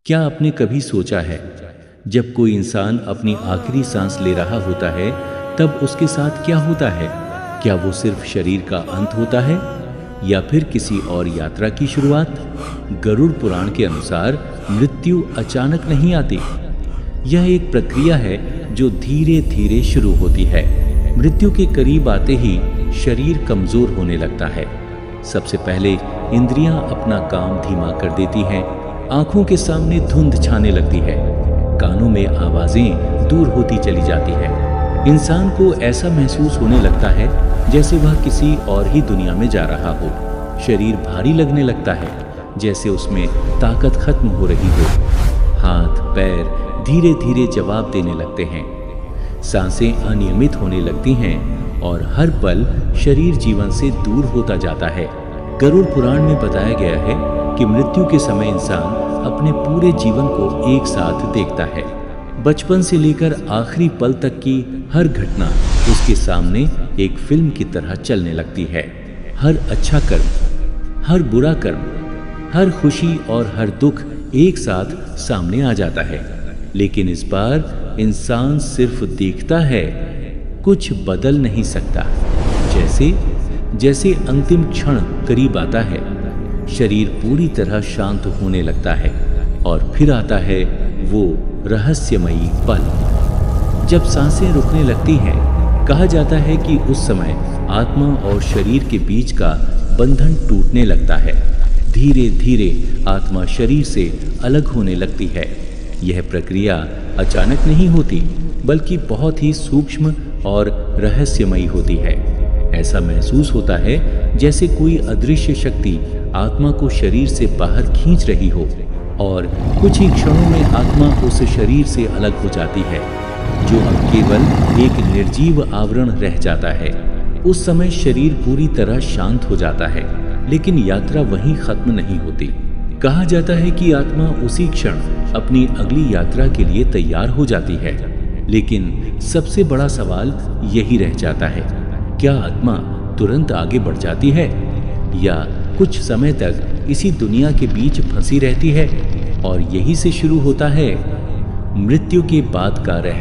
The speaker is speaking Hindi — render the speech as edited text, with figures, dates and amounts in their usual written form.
क्या आपने कभी सोचा है, जब कोई इंसान अपनी आखिरी सांस ले रहा होता है, तब उसके साथ क्या होता है? क्या वो सिर्फ शरीर का अंत होता है या फिर किसी और यात्रा की शुरुआत? गरुड़ पुराण के अनुसार मृत्यु अचानक नहीं आती। यह एक प्रक्रिया है जो धीरे धीरे शुरू होती है। मृत्यु के करीब आते ही शरीर कमजोर होने लगता है। सबसे पहले इंद्रियां अपना काम धीमा कर देती हैं, आंखों के सामने धुंध छाने लगती है, कानों में आवाजें दूर होती चली जाती है। इंसान को ऐसा महसूस होने लगता है जैसे वह किसी और ही दुनिया में जा रहा हो। शरीर भारी लगने लगता है, जैसे उसमें ताकत खत्म हो रही हो। हाथ पैर धीरे धीरे जवाब देने लगते हैं, सांसें अनियमित होने लगती हैं और हर पल शरीर जीवन से दूर होता जाता है। गरुड़ पुराण में बताया गया है कि मृत्यु के समय इंसान अपने पूरे जीवन को एक साथ देखता है। बचपन से लेकर आखिरी पल तक की हर घटना उसके सामने एक फिल्म की तरह चलने लगती है। हर अच्छा कर्म, हर बुरा कर्म, हर खुशी और हर दुख एक साथ सामने आ जाता है। लेकिन इस बार इंसान सिर्फ देखता है, कुछ बदल नहीं सकता। जैसे जैसे अंतिम क्षण करीब आता है, शरीर पूरी तरह शांत होने लगता है और फिर आता है वो रहस्यमयी पल जब सांसें रुकने लगती हैं। कहा जाता है कि उस समय आत्मा और शरीर के बीच का बंधन टूटने लगता है। धीरे धीरे आत्मा शरीर से अलग होने लगती है। यह प्रक्रिया अचानक नहीं होती, बल्कि बहुत ही सूक्ष्म और रहस्यमयी होती है। ऐसा महसूस होता है जैसे कोई अदृश्य शक्ति आत्मा को शरीर से बाहर खींच रही हो और कुछ ही क्षणों में आत्मा उस शरीर से अलग हो जाती है, जो अब केवल एक निर्जीव आवरण रह जाता है। उस समय शरीर पूरी तरह शांत हो जाता है, लेकिन यात्रा वहीं खत्म नहीं होती। कहा जाता है कि आत्मा उसी क्षण अपनी अगली यात्रा के लिए तैयार हो जाती है। लेकिन सबसे बड़ा सवाल यही रह जाता है, क्या आत्मा तुरंत आगे बढ़ जाती है या कुछ समय तक इसी दुनिया के बीच फंसी रहती है? और यही से शुरू होता है मृत्यु के बाद का रहस्य।